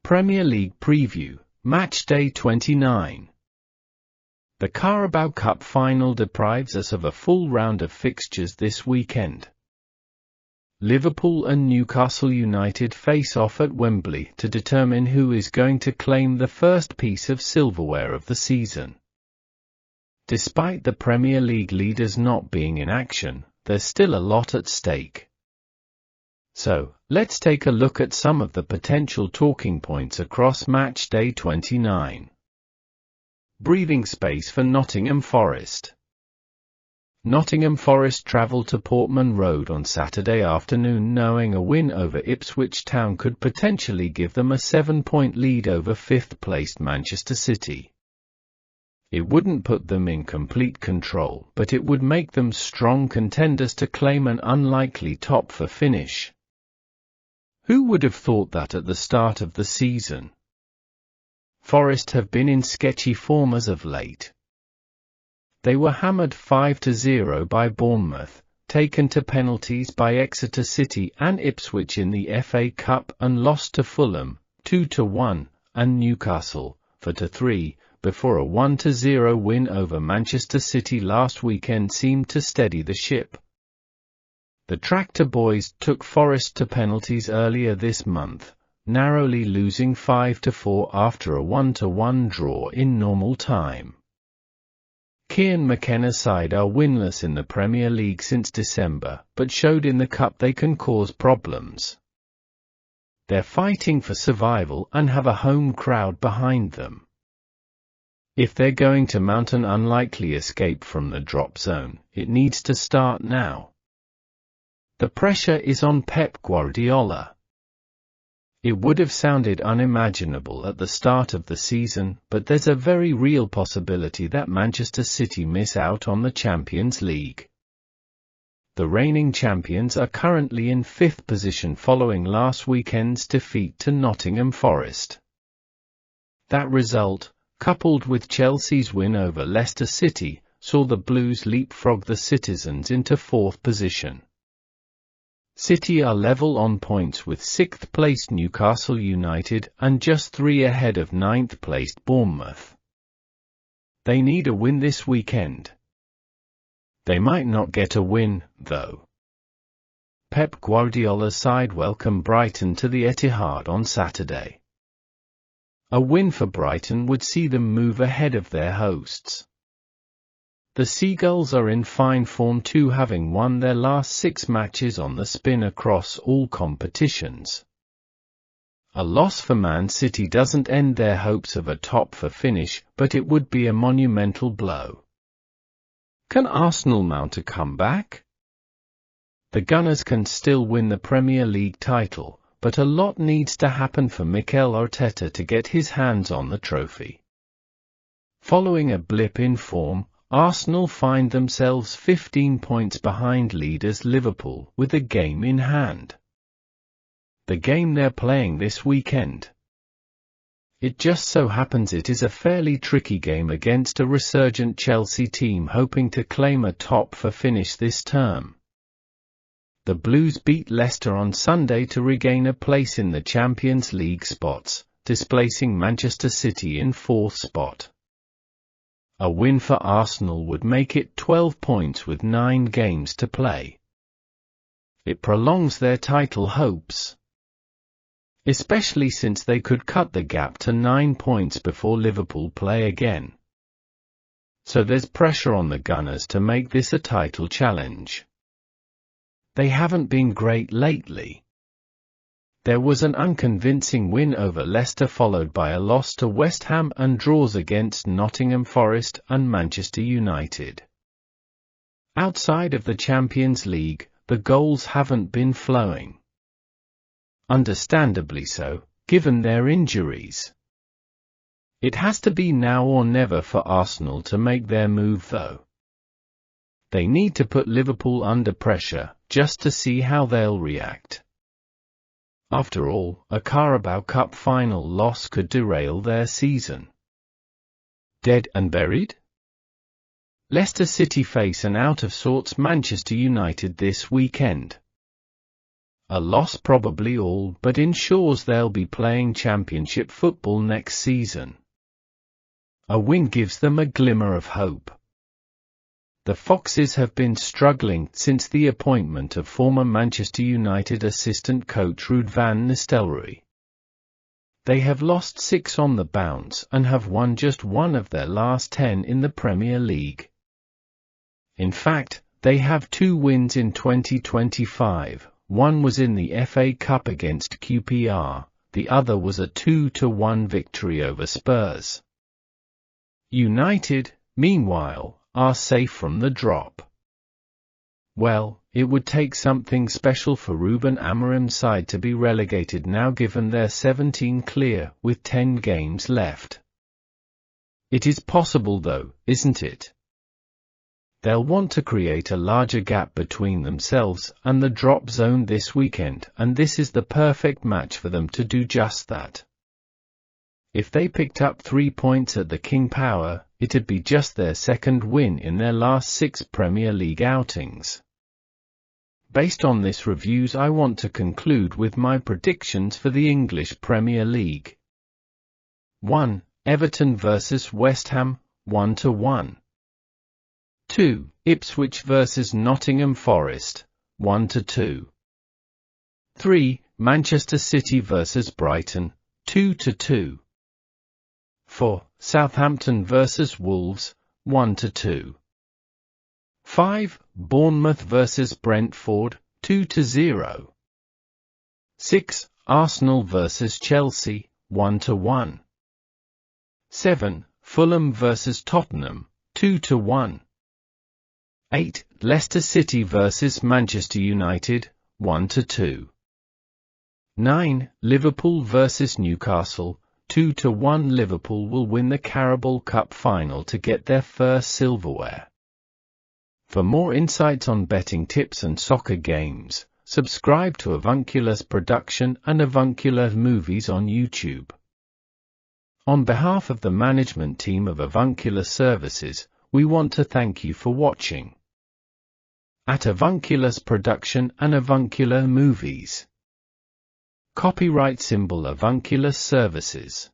Premier League Preview, Match Day 29. The Carabao Cup final deprives us of a full round of fixtures this weekend. Liverpool and Newcastle United face off at Wembley to determine who is going to claim the first piece of silverware of the season. Despite the Premier League leaders not being in action, there's still a lot at stake. So, let's take a look at some of the potential talking points across Match Day 29. Breathing space for Nottingham Forest. Nottingham Forest travelled to Portman Road on Saturday afternoon knowing a win over Ipswich Town could potentially give them a 7-point lead over fifth-placed Manchester City. It wouldn't put them in complete control, but it would make them strong contenders to claim an unlikely top-4 finish. Who would have thought that at the start of the season? Forest have been in sketchy form as of late. They were hammered 5-0 by Bournemouth, taken to penalties by Exeter City and Ipswich in the FA Cup and lost to Fulham, 2-1, and Newcastle, 4-3, before a 1-0 win over Manchester City last weekend seemed to steady the ship. The Tractor Boys took Forest to penalties earlier this month, narrowly losing 5-4 after a 1-1 draw in normal time. Cian McKenna's side are winless in the Premier League since December, but showed in the Cup they can cause problems. They're fighting for survival and have a home crowd behind them. If they're going to mount an unlikely escape from the drop zone, it needs to start now. The pressure is on Pep Guardiola. It would have sounded unimaginable at the start of the season, but there's a very real possibility that Manchester City miss out on the Champions League. The reigning champions are currently in 5th position following last weekend's defeat to Nottingham Forest. That result, coupled with Chelsea's win over Leicester City, saw the Blues leapfrog the Citizens into 4th position. City are level on points with 6th-placed Newcastle United and just 3 ahead of 9th-placed Bournemouth. They need a win this weekend. They might not get a win, though. Pep Guardiola's side welcome Brighton to the Etihad on Saturday. A win for Brighton would see them move ahead of their hosts. The Seagulls are in fine form too, having won their last 6 matches on the spin across all competitions. A loss for Man City doesn't end their hopes of a top-4 finish, but it would be a monumental blow. Can Arsenal mount a comeback? The Gunners can still win the Premier League title, but a lot needs to happen for Mikel Arteta to get his hands on the trophy. Following a blip in form, Arsenal find themselves 15 points behind leaders Liverpool with a game in hand. The game they're playing this weekend. It just so happens it is a fairly tricky game against a resurgent Chelsea team hoping to claim a top-4 finish this term. The Blues beat Leicester on Sunday to regain a place in the Champions League spots, displacing Manchester City in 4th spot. A win for Arsenal would make it 12 points with 9 games to play. It prolongs their title hopes, especially since they could cut the gap to 9 points before Liverpool play again. So there's pressure on the Gunners to make this a title challenge. They haven't been great lately. There was an unconvincing win over Leicester followed by a loss to West Ham and draws against Nottingham Forest and Manchester United. Outside of the Champions League, the goals haven't been flowing. Understandably so, given their injuries. It has to be now or never for Arsenal to make their move though. They need to put Liverpool under pressure, just to see how they'll react. After all, a Carabao Cup final loss could derail their season. Dead and buried? Leicester City face an out-of-sorts Manchester United this weekend. a loss probably all but ensures they'll be playing championship football next season. A win gives them a glimmer of hope. The Foxes have been struggling since the appointment of former Manchester United assistant coach Ruud van Nistelrooy. They have lost 6 on the bounce and have won just 1 of their last 10 in the Premier League. In fact, they have 2 wins in 2025, one was in the FA Cup against QPR, the other was a 2-1 victory over Spurs. United, meanwhile, are safe from the drop. Well, it would take something special for Ruben Amorim's side to be relegated now, given they're 17 clear with 10 games left. It is possible though, isn't it? They'll want to create a larger gap between themselves and the drop zone this weekend, and this is the perfect match for them to do just that. If they picked up 3 points at the King Power, it'd be just their second win in their last 6 Premier League outings. Based on this reviews, I want to conclude with my predictions for the English Premier League. 1. Everton vs West Ham, 1-1. 2. Ipswich vs Nottingham Forest, 1-2. 3. Manchester City vs Brighton, 2-2. 4. Southampton vs Wolves, 1-2. 5. Bournemouth vs Brentford, 2-0. 6. Arsenal vs Chelsea, 1-1. 7. Fulham vs Tottenham, 2-1. 8. Leicester City vs Manchester United, 1-2. 9. Liverpool vs Newcastle, 2-1. Liverpool will win the Carabao Cup final to get their first silverware. For more insights on betting tips and soccer games, subscribe to Avunculus Production and Avunculus Movies on YouTube. On behalf of the management team of Avunculus Services, we want to thank you for watching. At Avunculus Production and Avunculus Movies. Copyright symbol Avunculus Services.